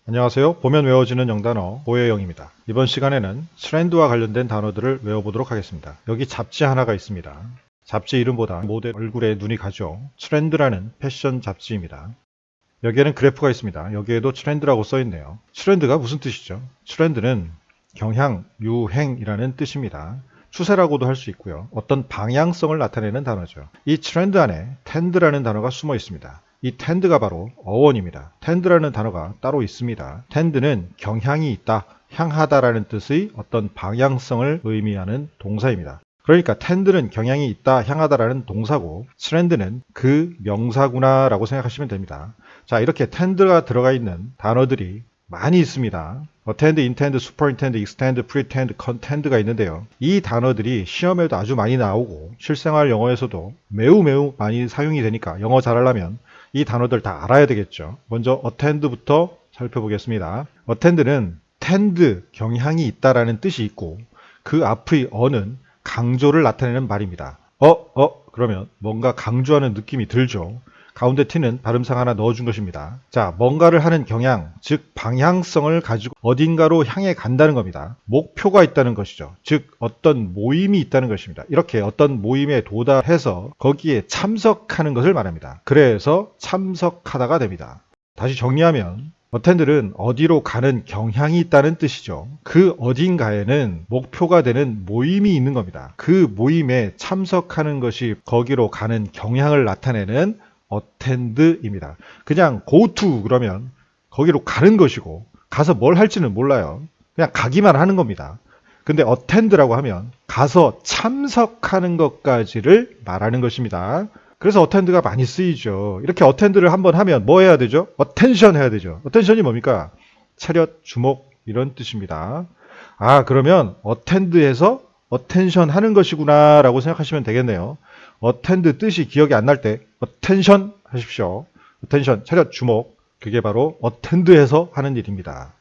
안녕하세요. 보면 외워지는 영단어 고혜영입니다. 이번 시간에는 트렌드와 관련된 단어들을 외워보도록 하겠습니다. 여기 잡지 하나가 있습니다. 잡지 이름보다 모델 얼굴에 눈이 가죠. 트렌드라는 패션 잡지입니다. 여기에는 그래프가 있습니다. 여기에도 트렌드라고 써있네요. 트렌드가 무슨 뜻이죠? 트렌드는 경향, 유행이라는 뜻입니다. 추세라고도 할 수 있고요. 어떤 방향성을 나타내는 단어죠. 이 트렌드 안에 텐드라는 단어가 숨어 있습니다. 이 텐드가 바로 어원입니다. 텐드라는 단어가 따로 있습니다. 텐드는 경향이 있다, 향하다라는 뜻의 어떤 방향성을 의미하는 동사입니다. 그러니까 텐드는 경향이 있다, 향하다라는 동사고 트렌드는 그 명사구나 라고 생각하시면 됩니다. 자, 이렇게 텐드가 들어가 있는 단어들이 많이 있습니다. attend, intend, superintend, extend, pretend, contend가 있는데요. 이 단어들이 시험에도 아주 많이 나오고 실생활 영어에서도 매우 많이 사용이 되니까 영어 잘하려면 이 단어들 다 알아야 되겠죠. 먼저 attend부터 살펴보겠습니다. attend는 tend, 경향이 있다라는 뜻이 있고 그 앞의 어는 강조를 나타내는 말입니다. 그러면 뭔가 강조하는 느낌이 들죠. 가운데 t는 발음상 하나 넣어준 것입니다. 자, 뭔가를 하는 경향, 즉 방향성을 가지고 어딘가로 향해 간다는 겁니다. 목표가 있다는 것이죠. 즉 어떤 모임이 있다는 것입니다. 이렇게 어떤 모임에 도달해서 거기에 참석하는 것을 말합니다. 그래서 참석하다가 됩니다. 다시 정리하면 attend는 어디로 가는 경향이 있다는 뜻이죠. 그 어딘가에는 목표가 되는 모임이 있는 겁니다. 그 모임에 참석하는 것이 거기로 가는 경향을 나타내는 attend입니다. 그냥 go to 그러면 거기로 가는 것이고 가서 뭘 할지는 몰라요. 그냥 가기만 하는 겁니다. 근데 attend라고 하면 가서 참석하는 것까지를 말하는 것입니다. 그래서 attend가 많이 쓰이죠. 이렇게 attend를 한번 하면 뭐 해야 되죠? attention 해야 되죠. attention이 뭡니까? 차렷, 주목 이런 뜻입니다. 아, 그러면 attend에서 attention 하는 것이구나 라고 생각하시면 되겠네요. attend 뜻이 기억이 안 날 때 attention 하십시오. attention, 차렷, 주목. 그게 바로 attend에서 하는 일입니다.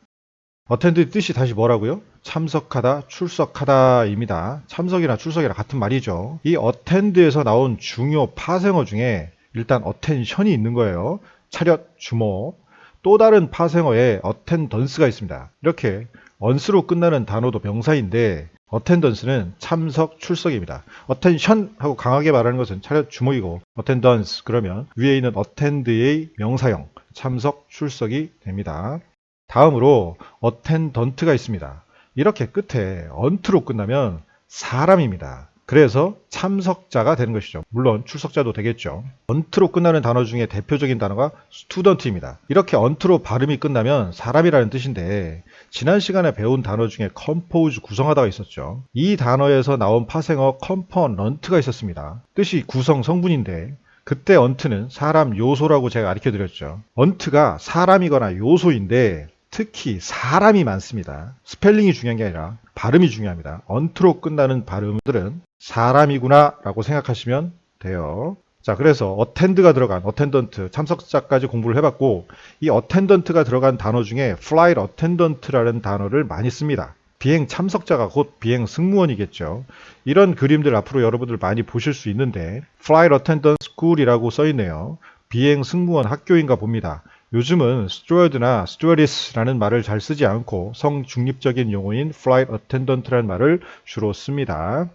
attend 뜻이 다시 뭐라고요? 참석하다, 출석하다입니다. 참석이나 출석이랑 같은 말이죠. 이 attend에서 나온 중요 파생어 중에 일단 attention이 있는 거예요. 차렷, 주목. 또 다른 파생어에 attendance가 있습니다. 이렇게 once로 끝나는 단어도 명사인데 attendance는 참석, 출석입니다. attention 하고 강하게 말하는 것은 차렷, 주목이고 attendance 그러면 위에 있는 attend의 명사형 참석, 출석이 됩니다. 다음으로 attendant가 있습니다. 이렇게 끝에 ant로 끝나면 사람입니다. 그래서 참석자가 되는 것이죠. 물론 출석자도 되겠죠. ant로 끝나는 단어 중에 대표적인 단어가 student입니다. 이렇게 ant로 발음이 끝나면 사람이라는 뜻인데 지난 시간에 배운 단어 중에 compose, 구성하다가 있었죠. 이 단어에서 나온 파생어 component가 있었습니다. 뜻이 구성, 성분인데 그때 ant는 사람 요소라고 제가 가르쳐드렸죠. ant가 사람이거나 요소인데 특히 사람이 많습니다. 스펠링이 중요한 게 아니라 발음이 중요합니다. ant로 끝나는 발음들은 사람이구나 라고 생각하시면 돼요. 자, 그래서 attend가 들어간 attendant, 참석자까지 공부를 해봤고 이 attendant가 들어간 단어 중에 flight attendant라는 단어를 많이 씁니다. 비행 참석자가 곧 비행 승무원이겠죠. 이런 그림들 앞으로 여러분들 많이 보실 수 있는데 flight attendant school이라고 써있네요. 비행 승무원 학교인가 봅니다. 요즘은 steward나 stewardess라는 말을 잘 쓰지 않고 성중립적인 용어인 flight attendant라는 말을 주로 씁니다.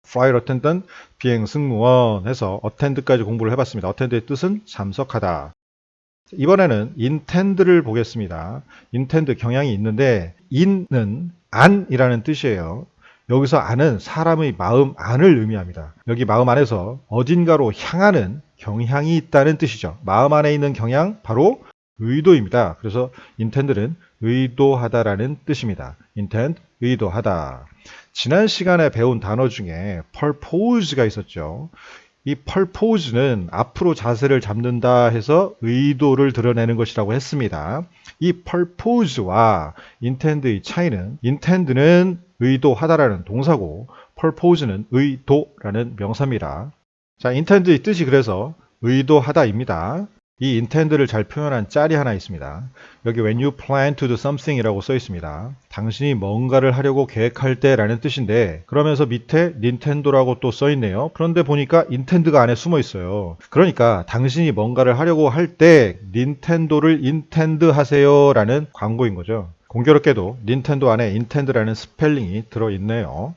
flight attendant, 비행 승무원 해서 attend까지 공부를 해봤습니다. attend의 뜻은 참석하다. 이번에는 intend를 보겠습니다. intend 경향이 있는데 in은 안이라는 뜻이에요. 여기서 안은 사람의 마음 안을 의미합니다. 여기 마음 안에서 어딘가로 향하는 경향이 있다는 뜻이죠. 마음 안에 있는 경향 바로 의도입니다. 그래서 intend는 의도하다라는 뜻입니다. intend, 의도하다. 지난 시간에 배운 단어 중에 purpose가 있었죠. 이 purpose는 앞으로 자세를 잡는다 해서 의도를 드러내는 것이라고 했습니다. 이 purpose와 intend의 차이는 intend는 의도하다라는 동사고 purpose는 의도라는 명사입니다. 자, intend의 뜻이 그래서 의도하다입니다. 이 intend를 잘 표현한 짤이 하나 있습니다. 여기 when you plan to do something 이라고 써 있습니다. 당신이 뭔가를 하려고 계획할 때 라는 뜻인데 그러면서 밑에 닌텐도라고 또 써 있네요. 그런데 보니까 intend가 안에 숨어 있어요. 그러니까 당신이 뭔가를 하려고 할 때 닌텐도를 intend 하세요 라는 광고인 거죠. 공교롭게도 닌텐도 안에 intend라는 스펠링이 들어있네요.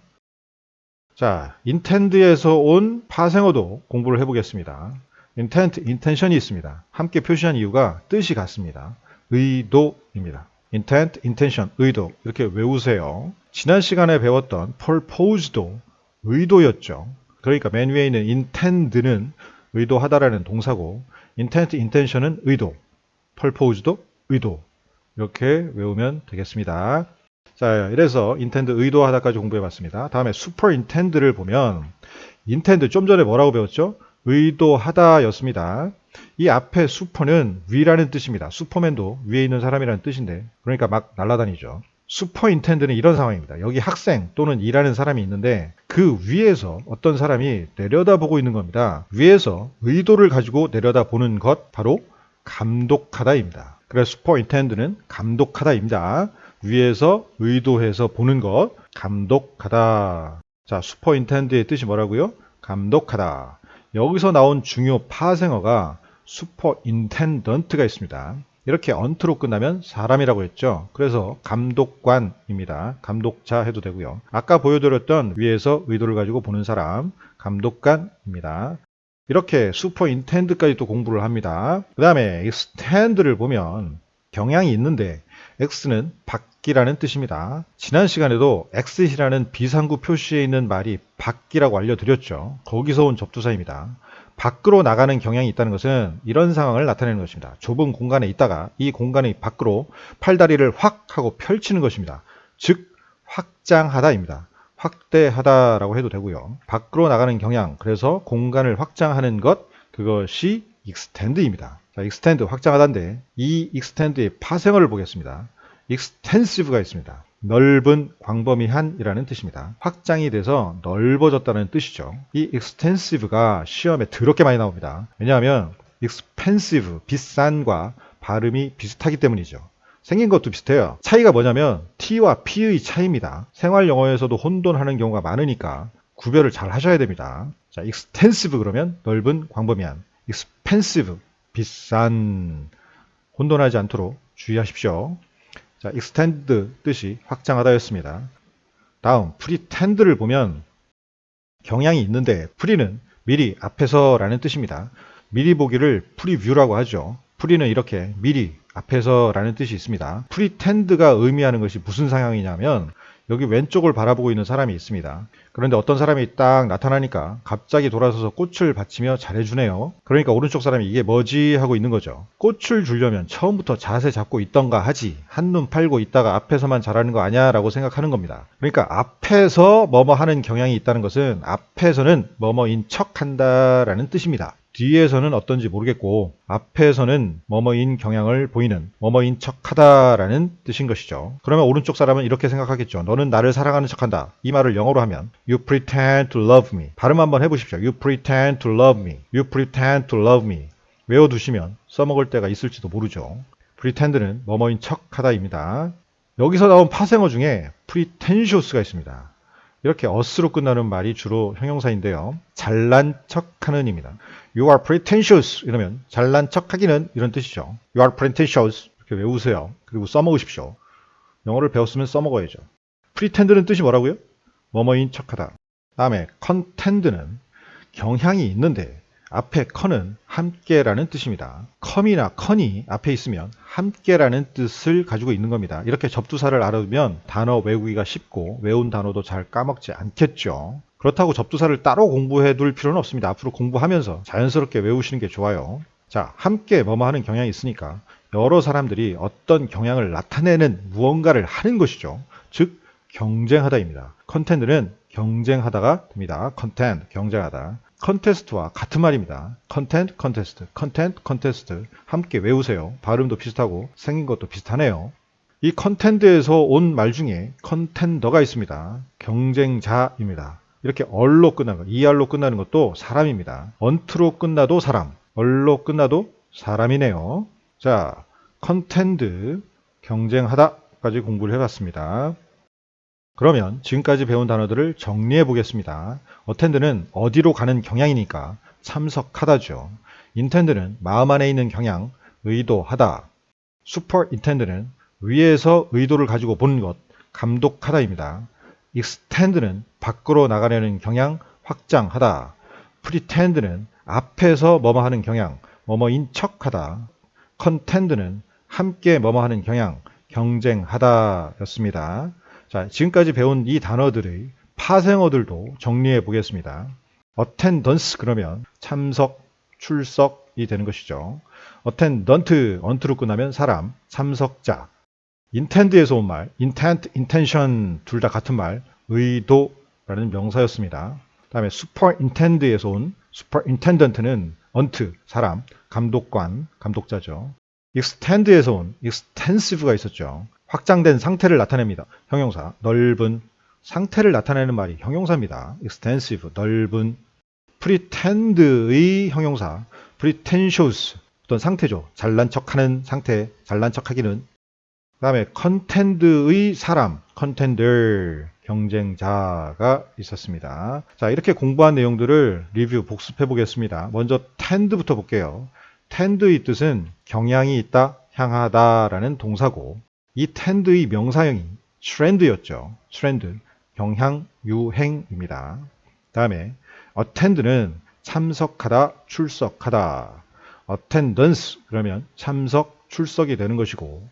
자, intend에서 온 파생어도 공부를 해보겠습니다. intent, intention이 있습니다. 함께 표시한 이유가 뜻이 같습니다. 의도입니다. intent, intention, 의도 이렇게 외우세요. 지난 시간에 배웠던 purpose도 의도였죠. 그러니까 맨 위에 있는 intend는 의도하다라는 동사고 intent, intention은 의도, purpose도 의도 이렇게 외우면 되겠습니다. 자, 이래서 intend 의도하다까지 공부해봤습니다. 다음에 superintend를 보면 intend 좀 전에 뭐라고 배웠죠? 의도하다였습니다. 이 앞에 super는 위라는 뜻입니다. 슈퍼맨도 위에 있는 사람이라는 뜻인데 그러니까 막 날아다니죠. superintend는 이런 상황입니다. 여기 학생 또는 일하는 사람이 있는데 그 위에서 어떤 사람이 내려다보고 있는 겁니다. 위에서 의도를 가지고 내려다보는 것 바로 감독하다입니다. 그래서 superintend는 감독하다입니다. 위에서 의도해서 보는 것 감독하다. 자, superintend의 뜻이 뭐라고요? 감독하다. 여기서 나온 중요 파생어가 superintendent가 있습니다. 이렇게 on트로 끝나면 사람이라고 했죠. 그래서 감독관입니다. 감독자 해도 되고요. 아까 보여드렸던 위에서 의도를 가지고 보는 사람 감독관입니다. 이렇게 superintend까지 또 공부를 합니다. 그 다음에 extend를 보면 경향이 있는데 x는 밖이라는 뜻입니다. 지난 시간에도 exit이라는 비상구 표시에 있는 말이 밖이라고 알려드렸죠. 거기서 온 접두사입니다. 밖으로 나가는 경향이 있다는 것은 이런 상황을 나타내는 것입니다. 좁은 공간에 있다가 이 공간의 밖으로 팔다리를 확 하고 펼치는 것입니다. 즉 확장하다입니다. 확대하다라고 해도 되고요. 밖으로 나가는 경향, 그래서 공간을 확장하는 것, 그것이 extend입니다. 자, extend 확장하다인데 이 extend의 파생어를 보겠습니다. extensive가 있습니다. 넓은, 광범위한 이라는 뜻입니다. 확장이 돼서 넓어졌다는 뜻이죠. 이 extensive가 시험에 더럽게 많이 나옵니다. 왜냐하면 expensive, 비싼과 발음이 비슷하기 때문이죠. 생긴 것도 비슷해요. 차이가 뭐냐면 T와 P의 차이입니다. 생활 영어에서도 혼돈하는 경우가 많으니까 구별을 잘 하셔야 됩니다. 자, extensive 그러면 넓은, 광범위한, expensive 비싼, 혼돈하지 않도록 주의하십시오. 자, extend 뜻이 확장하다였습니다. 다음 pretend를 보면 경향이 있는데 pre는 미리, 앞에서라는 뜻입니다. 미리 보기를 preview라고 하죠. pre는 이렇게 미리, 앞에서라는 뜻이 있습니다. pretend가 의미하는 것이 무슨 상황이냐면 여기 왼쪽을 바라보고 있는 사람이 있습니다. 그런데 어떤 사람이 딱 나타나니까 갑자기 돌아서서 꽃을 받치며 잘해주네요. 그러니까 오른쪽 사람이 이게 뭐지 하고 있는 거죠. 꽃을 주려면 처음부터 자세 잡고 있던가 하지, 한눈 팔고 있다가 앞에서만 잘하는 거 아니야 라고 생각하는 겁니다. 그러니까 앞에서 뭐뭐 하는 경향이 있다는 것은 앞에서는 뭐뭐인 척 한다라는 뜻입니다. 뒤에서는 어떤지 모르겠고 앞에서는 뭐뭐인 경향을 보이는, 뭐뭐인 척하다라는 뜻인 것이죠. 그러면 오른쪽 사람은 이렇게 생각하겠죠. 너는 나를 사랑하는 척한다. 이 말을 영어로 하면 You pretend to love me. 발음 한번 해보십시오. You pretend to love me. You pretend to love me. 외워두시면 써먹을 때가 있을지도 모르죠. pretend는 뭐뭐인 척하다입니다. 여기서 나온 파생어 중에 pretentious가 있습니다. 이렇게 us로 끝나는 말이 주로 형용사인데요. 잘난 척하는 입니다. You are pretentious 이러면 잘난 척하기는 이런 뜻이죠. You are pretentious 이렇게 외우세요. 그리고 써먹으십시오. 영어를 배웠으면 써먹어야죠. pretend는 뜻이 뭐라고요? 뭐뭐인 척하다. 다음에 contend는 경향이 있는데 앞에 con은 함께라는 뜻입니다. come이나 con이 앞에 있으면 함께라는 뜻을 가지고 있는 겁니다. 이렇게 접두사를 알아두면 단어 외우기가 쉽고 외운 단어도 잘 까먹지 않겠죠. 그렇다고 접두사를 따로 공부해 둘 필요는 없습니다. 앞으로 공부하면서 자연스럽게 외우시는 게 좋아요. 자, 함께 뭐뭐 하는 경향이 있으니까 여러 사람들이 어떤 경향을 나타내는 무언가를 하는 것이죠. 즉 경쟁하다입니다. contend는 경쟁하다가 됩니다. contend, 경쟁하다. 컨테스트와 같은 말입니다. contend, contest, content, contest 함께 외우세요. 발음도 비슷하고 생긴 것도 비슷하네요. 이 contend에서 온 말 중에 contender가 있습니다. 경쟁자입니다. 이렇게 얼로 끝나는 것, ER로 끝나는 것도 사람입니다. on트로 끝나도 사람, 얼로 끝나도 사람이네요. 자, contend, 경쟁하다까지 공부를 해봤습니다. 그러면 지금까지 배운 단어들을 정리해 보겠습니다. attend는 어디로 가는 경향이니까 참석하다죠. intend는 마음 안에 있는 경향, 의도하다. superintend는 위에서 의도를 가지고 보는 것, 감독하다입니다. extend는 밖으로 나가려는 경향, 확장하다. pretend는 앞에서 뭐뭐 하는 경향, 뭐뭐인 척하다. contend는 함께 뭐뭐 하는 경향, 경쟁하다 였습니다. 자, 지금까지 배운 이 단어들의 파생어들도 정리해 보겠습니다. attendance 그러면 참석, 출석이 되는 것이죠. attendant, 언트로 끝나면 사람, 참석자. intend에서 온 말, intent, intention 둘 다 같은 말, 의도라는 명사였습니다. 다음에 superintend에서 온 superintendent는 언트, 사람, 감독관, 감독자죠. extend에서 온 extensive가 있었죠. 확장된 상태를 나타냅니다. 형용사, 넓은 상태를 나타내는 말이 형용사입니다. extensive, 넓은. pretend의 형용사, pretentious, 어떤 상태죠. 잘난 척하는 상태, 잘난 척하기는. 그 다음에 contend의 사람, contender, 경쟁자가 있었습니다. 자, 이렇게 공부한 내용들을 리뷰 복습해 보겠습니다. 먼저 tend부터 볼게요. tend의 뜻은 경향이 있다, 향하다 라는 동사고, 이 tend의 명사형이 trend였죠. trend, 경향, 유행입니다. 다음에 attend는 참석하다, 출석하다. attendance 그러면 참석, 출석이 되는 것이고,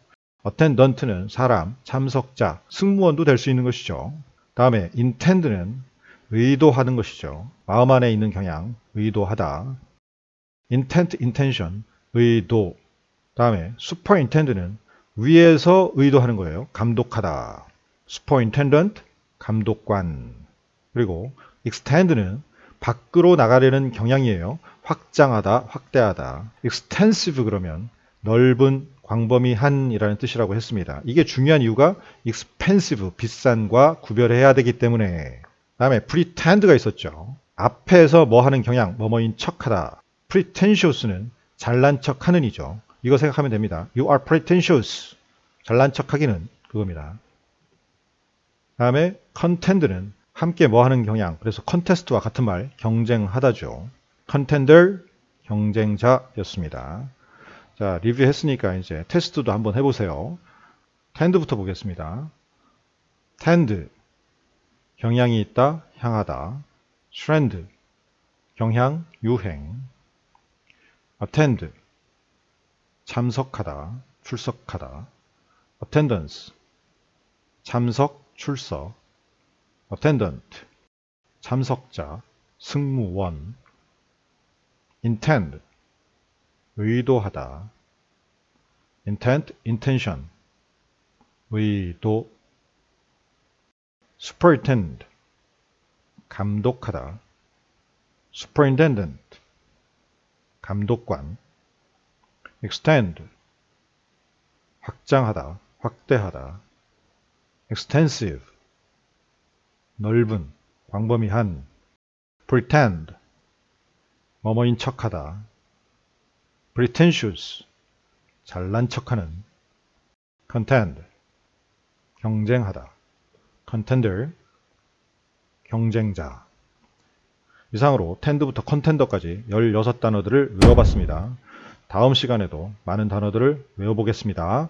attendant는 사람, 참석자, 승무원도 될 수 있는 것이죠. 다음에 intend는 의도하는 것이죠. 마음 안에 있는 경향, 의도하다. intent, intention, 의도. 다음에 superintend는 위에서 의도하는 거예요. 감독하다. superintendent, 감독관. 그리고 extend는 밖으로 나가려는 경향이에요. 확장하다, 확대하다. extensive 그러면 넓은, 광범위한이라는 뜻이라고 했습니다. 이게 중요한 이유가 expensive, 비싼과 구별해야 되기 때문에. 다음에 pretend가 있었죠. 앞에서 뭐 하는 경향, 뭐뭐인 척하다. pretentious는 잘난 척하는 이죠. 이거 생각하면 됩니다. You are pretentious. 잘난 척하기는 그겁니다. 다음에 contend는 함께 뭐 하는 경향. 그래서 contest와 같은 말, 경쟁하다죠. contender, 경쟁자였습니다. 자, 리뷰했으니까 이제 테스트도 한번 해보세요. tend부터 보겠습니다. tend, 경향이 있다, 향하다. trend, 경향, 유행. attend, 참석하다, 출석하다. attendance, 참석, 출석. attendant, 참석자, 승무원. intend, 의도하다. intent, intention, 의도. superintend, 감독하다. superintendent, 감독관. extend, 확장하다, 확대하다. extensive, 넓은, 광범위한. pretend, 뭐뭐인 척하다. pretentious, 잘난 척하는. contend, 경쟁하다. contender, 경쟁자. 이상으로 tend부터 contender까지 16단어들을 외워봤습니다. 다음 시간에도 많은 단어들을 외워보겠습니다.